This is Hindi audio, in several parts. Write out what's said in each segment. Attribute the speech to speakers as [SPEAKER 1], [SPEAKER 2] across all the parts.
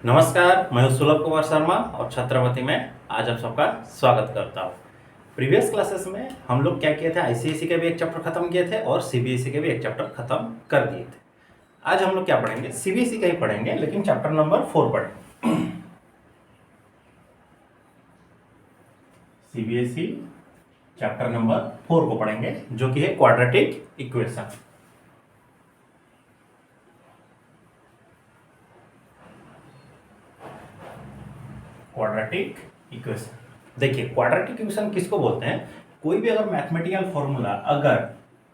[SPEAKER 1] नमस्कार, मैं हूं सुलभ कुमार शर्मा और छत्रपति में आज आप सबका स्वागत करता हूं। प्रीवियस क्लासेस में हम लोग क्या किए थे, आईसीएसई के भी एक चैप्टर खत्म किए थे और सीबीएसई के भी एक चैप्टर खत्म कर दिए थे। आज हम लोग क्या पढ़ेंगे, सीबीएसई का ही पढ़ेंगे, लेकिन चैप्टर नंबर 4 पढ़ेंगे। सीबीएसई चैप्टर नंबर 4 को पढ़ेंगे, जो कि है क्वाड्रेटिक इक्वेशन। क्वाड्रेटिक इक्वेशन, देखिए क्वाड्रेटिक इक्वेशन किसको बोलते हैं। कोई भी अगर मैथमेटिकल फॉर्मूला अगर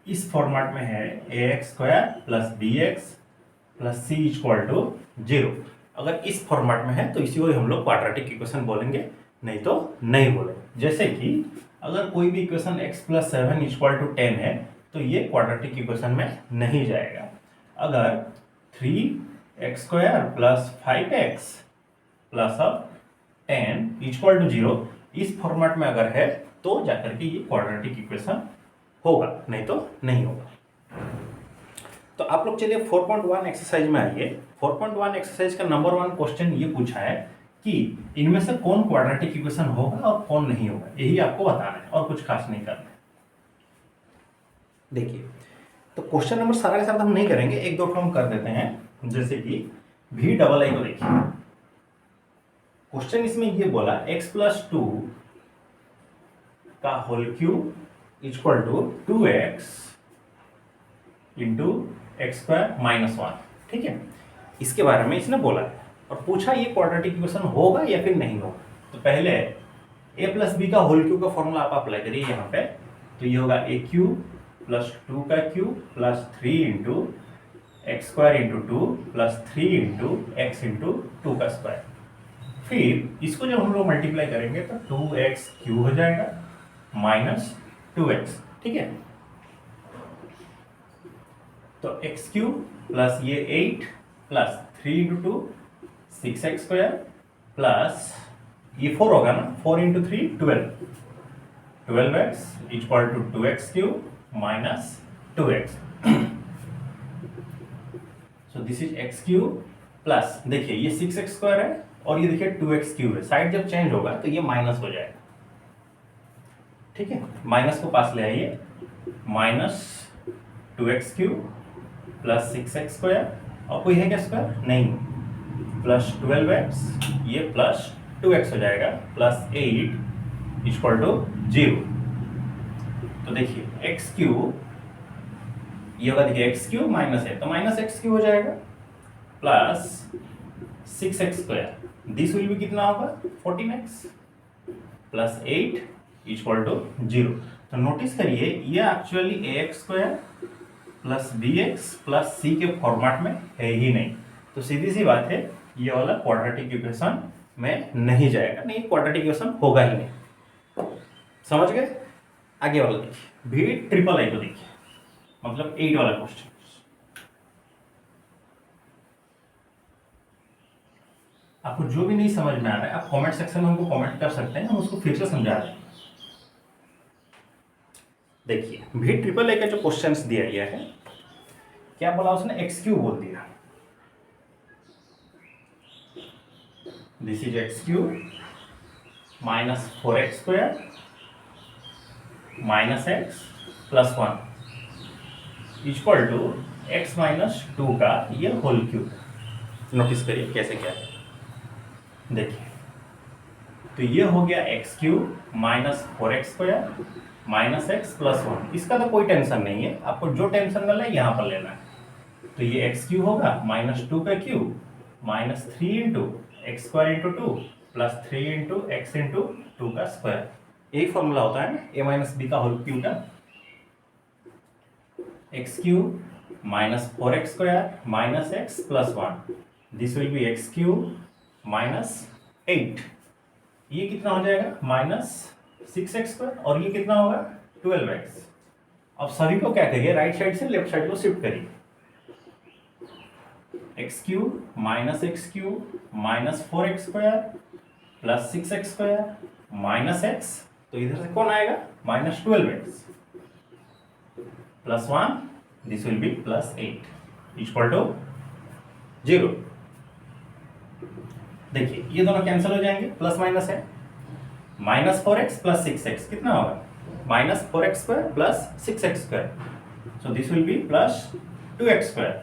[SPEAKER 1] इस फॉर्मेट में है ax square plus bx plus c equal to 0, अगर इस फॉर्मेट में है तो इसी को हम लोग क्वाड्रेटिक इक्वेशन बोलेंगे, नहीं तो नहीं बोलेंगे। जैसे कि अगर कोई भी equation x plus 7 equal to 10 है तो ये क्वाड्रेटिक इक्वेशन में नहीं जाएगा। अगर 3x square plus 5x plus 10 equal to 0 इस फॉर्मेट में अगर है तो जाकर के ये क्वाड्रेटिक इक्वेशन होगा, नहीं तो नहीं होगा। तो आप लोग चलिए 4.1 एक्सरसाइज में आइए। 4.1 एक्सरसाइज का नंबर 1 क्वेश्चन ये पूछा है कि इनमें से कौन क्वाड्रेटिक इक्वेशन होगा और कौन नहीं होगा, यही आपको बताना है और कुछ खास नहीं करना है। देखिए, तो क्वेश्चन नंबर सारा के साथ हम नहीं करेंगे, एक दो हम कर देते हैं। जैसे कि भी डबल आई को देखिए, क्वेश्चन इसमें ये बोला x प्लस 2 का whole cube equal to 2x into x square minus 1, ठीक है। इसके बारे में इसने बोला है और पूछा ये क्वाड्रेटिक इक्वेशन होगा या फिर नहीं होगा। तो पहले a प्लस बी का होल क्यूब का फॉर्मूला आप अप्लाई करिए यहाँ पे। तो ये होगा a क्यूब प्लस 2 का cube plus 3 into x square into 2 plus 3 into x into 2 का स्क्वायर। फिर इसको जब हम लोग मल्टीप्लाई करेंगे तो 2x क्यूब हो जाएगा माइनस 2x, ठीक है। तो x क्यूब प्लस ये 8 plus 3 into 2 6x square plus ये 4 होगा ना, 4 into 3 12x equal to 2x cube minus 2x। So this is x cube plus, देखिए ये 6x स्क्वायर है और ये देखिए 2x क्यूब है। साइड जब चेंज होगा तो ये माइनस हो जाएगा, ठीक है। माइनस को पास ले आइए, minus 2x cube plus 6x square और कोई है क्या स्क्वायर, नहीं, प्लस 12x ये प्लस 2x हो जाएगा प्लस 8 इक्वल टू 0। तो देखिए x क्यूब ये होगा, देखिए x क्यूब माइनस है तो माइनस x क्यूब हो जाएगा plus 6x square, this will भी कितना होगा 14x प्लस 8 इक्वल टू 0। तो नोटिस करिए ये actually ax square plus bx plus c के फॉर्मेट में है ही नहीं। तो सीधी सी बात है, ये वाला क्वाड्रेटिक इक्वेशन में नहीं जाएगा, नहीं क्वाड्रेटिक इक्वेशन होगा ही नहीं। समझ गए। आगे वाला देखिए, भी ट्रिपल आई को देखिए, मतलब 8 वाला क्वेश्चन। आपको जो भी नहीं समझ में आ रहा है आप कमेंट सेक्शन में हमको कमेंट कर सकते हैं, हम उसको फिर से समझा देंगे। देखिए भी ट्रिपल ए का जो क्वेश्चंस दिया गया है, क्या बोला उसने, एक्स क्यूब बोल दिया। This is x cube minus 4x square minus x plus 1 equal to x minus 2 का ये होल क्यूब। नोटिस करिए कैसे क्या है, देखिए तो ये हो गया x cube minus 4x square minus x plus 1। इसका तो कोई टेंशन नहीं है, आपको जो टेंशन लेना है यहाँ पर लेना है। तो ये एक्स क्यूब होगा माइनस 2 का cube minus 3 into x square into 2 plus 3 into x into 2 का स्क्वायर। यही फॉर्मूला होता है ना a माइनस बी का होल क्यूब का। X cube minus 4x square minus x plus 1, this will be x cube minus 8, ये कितना हो जाएगा माइनस 6x स्क्वायर और ये कितना होगा 12x। अब सभी को क्या करिए, राइट साइड से लेफ्ट साइड को शिफ्ट करिए। X cube minus x cube minus 4x square plus 6x square minus x, तो इधर से कौन आएगा minus 12x plus 1, this will be plus 8 equal to 0। देखिए ये दोनों कैंसिल हो जाएंगे, प्लस माइनस है, -4x प्लस 6x कितना होगा, -4x² plus 6x², so this will be plus 2x²,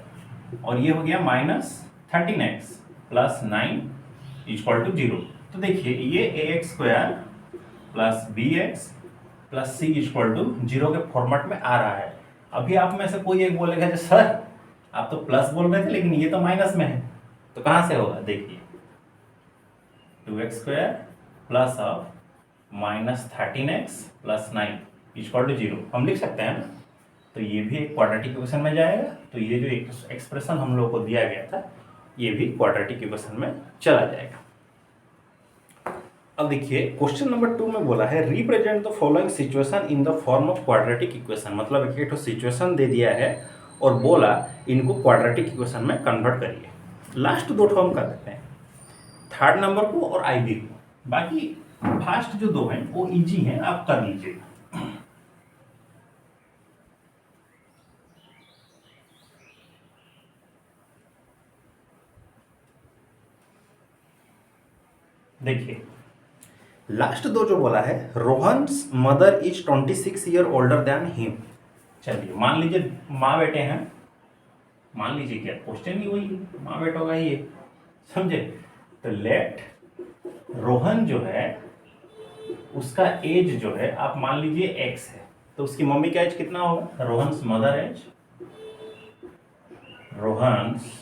[SPEAKER 1] और ये हो गया -13x प्लस 9 इक्वल टू 0। तो देखिए ये ax² plus bx plus c equal to 0 के फॉर्मेट में आ रहा है। अभी आप में से कोई एक बोलेगा जो सर आप तो प्लस बोल रहे थे लेकिन ये तो माइनस में है, तो कहाँ से होगा, देखिए 2x² plus of -13x plus 9 equal to 0 हम लिख सकते हैं ना, तो ये भी एक क्वाड्रेटिक इक्वेशन में जाएगा। तो ये जो एक्सप्रेशन हम लोग को दिया गया था ये भी क्वाड्रेटिक इक्वेशन में चला जाएगा। अब देखिए क्वेश्चन नंबर 2 में बोला है represent the following situation in the form of quadratic equation, मतलब एक सिचुएशन दे दिया है और बोला इनको क्वाड्रेटिक इक्वेशन में कन्वर्ट करिए। लास्ट दो ठो हम कर देते हैं, थर्ड नंबर को और IB को, बाकी फास्ट जो दो हैं वो इजी हैं, आप कर लीजिएगा। देखिए लास्ट दो जो बोला है Rohan's mother is 26 year older than him. चलिए मान लीजिए माँ बेटे हैं, मान लीजिए क्या क्वेश्चन ही वही माँ बेटों का ही है, समझे। तो लेट रोहन जो है उसका एज जो है आप मान लीजिए x है, तो उसकी मम्मी का एज कितना होगा, Rohan's mother age, Rohan's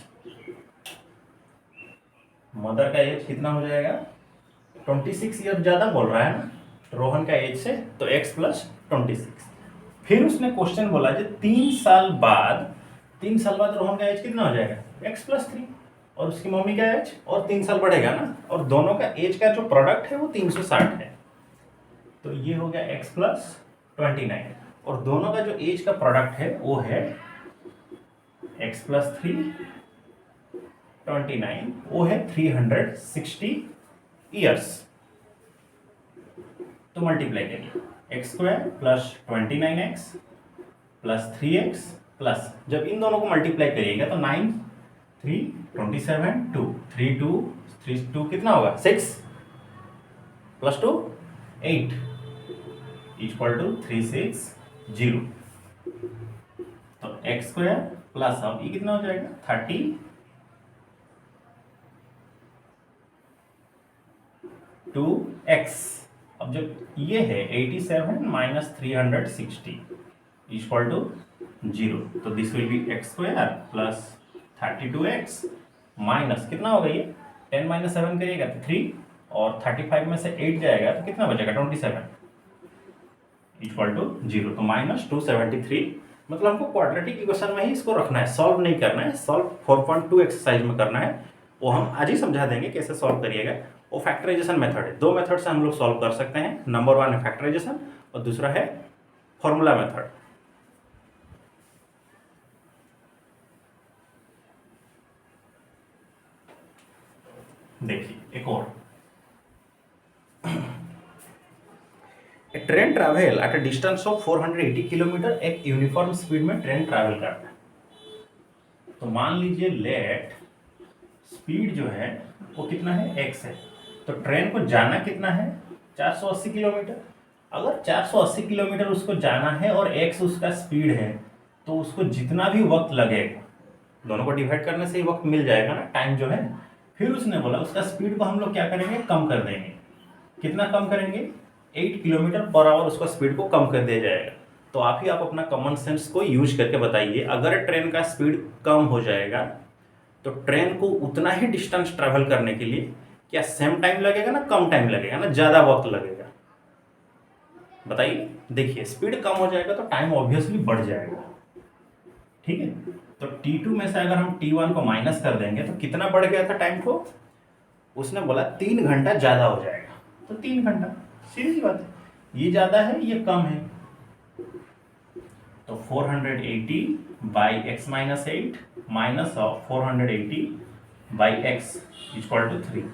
[SPEAKER 1] mother का एज कितना हो जाएगा 26 ईयर, ज़्यादा बोल रहा है ना रोहन का एज से, तो x प्लस 26। फिर उसने क्वेश्चन बोला जो 3 साल बाद रोहन का एज कितना हो जाएगा x प्लस 3, और उसकी मम्मी का एज और 3 साल बढ़ेगा ना, और दोनों का एज का जो प्रोडक्ट है वो 360 है, तो ये हो गया x प्लस 29, और दोनों का जो एज का प्रोडक्ट है वो है x प्लस 3 29, वो है 360 ईयर्स। तो मल्टीप्लाई करिए x² plus 29x plus 3x plus, जब इन दोनों को मल्टीप्लाई करिएगा तो 9 3 27 2 3 2 3 2 कितना होगा 6 प्लस 2 8 इक्वल टू 360। तो x² प्लस अब ये कितना हो जाएगा 32x। अब जब ये है 87 माइनस 360 इक्वल टू 0, तो this will B x² plus 32x minus कितना होगा ये 10 माइनस 7 करिएगा तो 3, और 35 में से 8 जाएगा तो कितना बचेगा 27 इक्वल टू 0, तो माइनस 273। मतलब हमको क्वाड्रेटिक इक्वेशन में ही इसको रखना है, सॉल्व नहीं करना है, सॉल्व 4.2 एक्सरसाइज में करना है, वो हम आज ही समझा देंगे कैसे सॉल्व करिएगा। वो फैक्टराइजेशन मेथड है, 2 मेथड से हम लोग सॉल्व कर सकते हैं, नंबर 1 है फैक्टराइजेशन और दूसरा है फॉर्मूला मेथड। देखिए एक और, train travel at a distance of 480 kilometre, एक यूनिफॉर्म स्पीड में ट्रेन ट्रैवल करता है। तो मान लीजिए लेट स्पीड जो है वो कितना है x है, तो ट्रेन को जाना कितना है 480 किलोमीटर। अगर 480 किलोमीटर उसको जाना है और x उसका स्पीड है, तो उसको जितना भी वक्त लगेगा दोनों को डिवाइड करने से ही वक्त मिल जाएगा ना, टाइम जो है। फिर उसने बोला उसका स्पीड को हम लोग क्या करेंगे कम कर देंगे, कितना कम करेंगे 8 किलोमीटर पर आवर उसका स्पीड को कम कर दिया जाएगा। तो आप ही आप अपना कॉमन सेंस को यूज करके बताइए, अगर ट्रेन का स्पीड कम हो जाएगा तो ट्रेन को उतना ही डिस्टेंस ट्रैवल करने के लिए क्या सेम टाइम लगेगा ना कम टाइम लगेगा ना ज़्यादा वक्त लगेगा, बताइए। देखिए स्पीड कम हो जाएगा तो टाइम ऑब्वियसली बढ़ जाएगा, ठीक है। तो T2 में से अगर हम T1 को माइनस कर देंगे तो कितना बढ़ गया था टाइम को, उसने बोला 3 घंटा ज़्यादा हो जाएगा, तो 3 घंटा, सीधी सी बात है, ये ज़्यादा है ये कम है। तो 480 by x minus 8 minus of 480 by x equal to 3,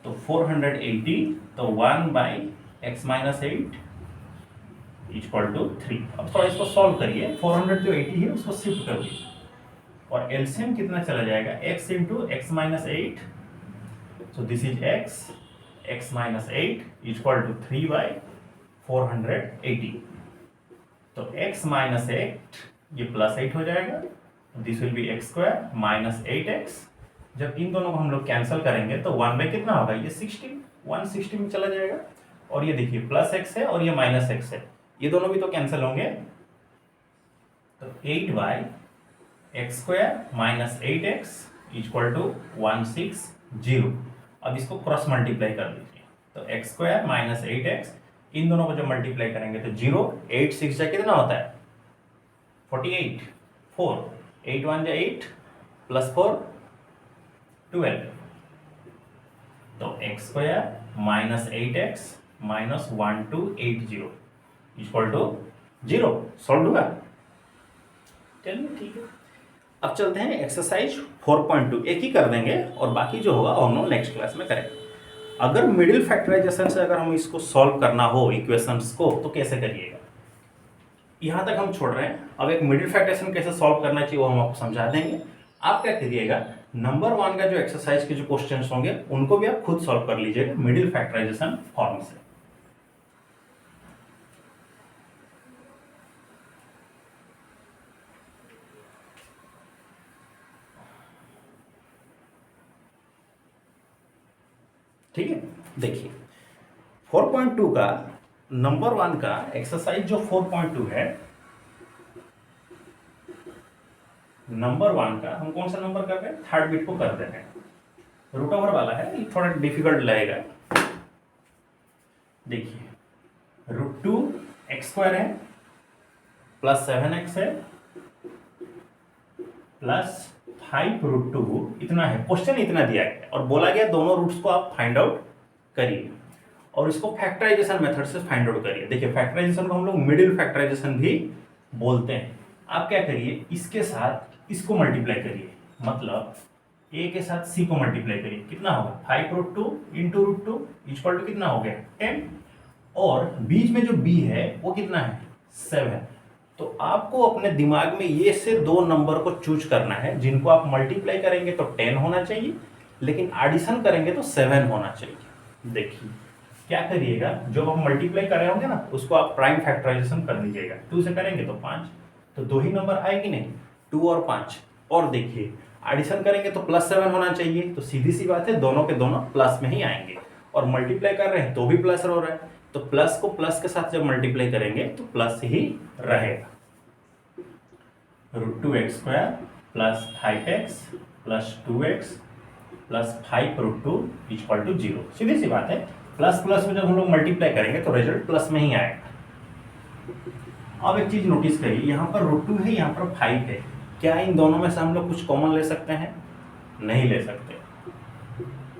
[SPEAKER 1] तो 480 तो 1 by x minus 8 equal to 3। अब थोड़ा इसको सॉल्व करिए, 400 जो 80 है उसको शिफ्ट कर दीजिए, और एलसीएम कितना चला जाएगा, x into x minus eight, so this is x minus eight equal to 3/480। तो x माइनस एट ये प्लस 8 हो जाएगा, this will be x square minus 8x। जब इन दोनों को हम लोग कैंसिल करेंगे तो 1 बाई कितना होगा, ये 60, 160 में चला जाएगा। और ये देखिए प्लस x है और ये माइनस x है, ये दोनों भी तो कैंसिल होंगे। तो 8/x square minus 8x equal to 160। अब इसको क्रॉस मल्टीप्लाई कर लीजिए, तो x स्क्वायर माइनस 8x, इन दोनों को जब मल्टीप्लाई करेंगे तो 0, 8 6 जा कितना होता है 48, 4, 8 1 जा 8 प्लस 4 12। तो x square minus 8x minus 1280 equal to 0। Solve हुआ, चलिए ठीक है। अब चलते हैं एक्सरसाइज 4.2, एक ही कर देंगे और बाकी जो होगा हम लोग नेक्स्ट क्लास में करेंगे। अगर मिडिल फैक्टराइजेशन से अगर हम इसको सॉल्व करना हो इक्वेशंस को तो कैसे करिएगा, यहाँ तक हम छोड़ रहे हैं। अब एक मिडिल फैक्टराइजेशन कैसे सॉल्व करना चाहिए वो हम आपको समझा देंगे। आप क्या करिएगा, नंबर 1 का जो एक्सरसाइज के जो क्वेश्चंस होंगे उनको भी आप खुद सॉल्व कर लीजिएगा मिडिल फैक्टराइजेशन फॉर्म से। ठीक है, देखिए 4.2 का नंबर 1 का एक्सरसाइज जो 4.2 है, नंबर 1 का हम कौन सा नंबर कर रहे हैं, थर्ड बिट को कर रहे हैं। रूट ओवर वाला है, ये थोड़ा डिफिकल्ट लगेगा। देखिए √2x² है प्लस 7x है प्लस 5√2 इतना है। क्वेश्चन इतना दिया गया और बोला गया दोनों रूट्स को आप फाइंड आउट करिए और इसको फैक्टराइजेशन मेथड से फाइंड आउट करिए। देखिए फैक्टराइजेशन को हम लोग मिडिल फैक्टराइजेशन भी बोलते हैं। आप क्या करिए, इसके साथ इसको मल्टीप्लाई करिए, मतलब a के साथ c को मल्टीप्लाई करिए, कितना होगा 5√2 इंटू √2 इक्वल टू कितना हो गया 10, और बीच में जो b है वो कितना है 7। तो आपको अपने दिमाग में ये से दो नंबर को चूज करना है जिनको आप मल्टीप्लाई करेंगे तो 10 होना चाहिए, लेकिन एडिशन करेंगे तो 7 होना चाहिए। देखिए क्या करिएगा, जो आप मल्टीप्लाई कर रहे होंगे ना उसको आप प्राइम फैक्टराइजेशन कर लीजिएगा। 2 से करेंगे तो 5, तो दो ही नंबर आएगी नहीं, 2 और 5। और देखिए एडिशन करेंगे तो +7 होना चाहिए, तो सीधी सी बात है दोनों के दोनों प्लस में ही आएंगे। और मल्टीप्लाई कर रहे हैं तो भी प्लस हो रहा है, तो प्लस को प्लस के साथ जब मल्टीप्लाई करेंगे तो प्लस ही रहेगा। √2x² plus 5x plus 2x plus 5√2 equal to 0। सीधी सी बात है, प्लस प्लस में जब हम लोग मल्टीप्लाई करेंगे तो रिजल्ट प्लस में ही आएगा। अब एक चीज नोटिस करिए, यहाँ पर √2 है, यहाँ पर 5 है। क्या इन दोनों में से हम लोग कुछ कॉमन ले सकते हैं? नहीं ले सकते।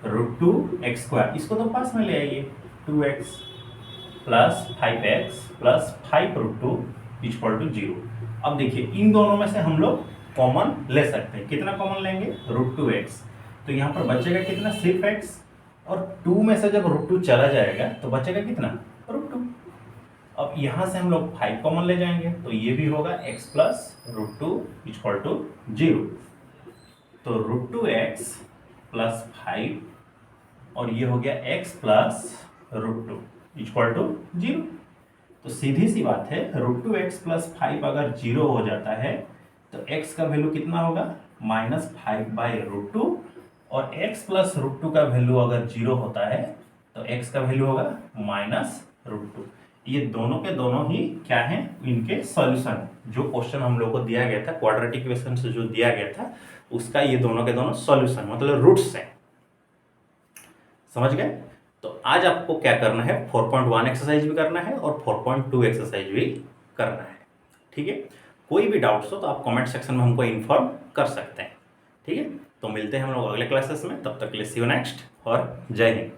[SPEAKER 1] √2x², इसको तो पास में ले आइए, 2x plus 5x plus 5√2 equal to 0। अब देखिए इन दोनों में से हम लोग कॉमन ले सकते हैं। कितना कॉमन लेंगे? √2x, तो यहाँ पर बचेगा कितना? सिर्फ x, और 2 में से जब √2 चला जाएगा तो बचेगा कितना? √2। अब यहाँ से हम लोग 5 कॉमन ले जाएंगे तो ये भी होगा x प्लस √2 इक्वल टू 0। तो √2x प्लस 5 और ये हो गया x प्लस √2 इक्वल टू 0। तो सीधी सी बात है, √2x प्लस 5 अगर 0 हो जाता है तो x का वैल्यू कितना होगा? -5/√2, और x प्लस √2 का वैल्यू अगर 0 होता है तो x का वैल्यू होगा -√2। ये दोनों के दोनों ही क्या हैं? इनके सॉल्यूशन। जो क्वेश्चन हम लोग को दिया गया था क्वाड्रेटिक इक्वेशन से जो दिया गया था उसका ये दोनों के दोनों सॉल्यूशन मतलब रूट्स हैं। समझ गए? तो आज आपको क्या करना है, 4.1 एक्सरसाइज भी करना है और 4.2 एक्सरसाइज भी करना है। ठीक है, कोई भी डाउट्स हो तो आप कमेंट सेक्शन में हमको इन्फॉर्म कर सकते हैं। ठीक है, तो मिलते हैं हम लोग अगले क्लासेस में, तब तक के लिए सी यू नेक्स्ट और जय हिंद।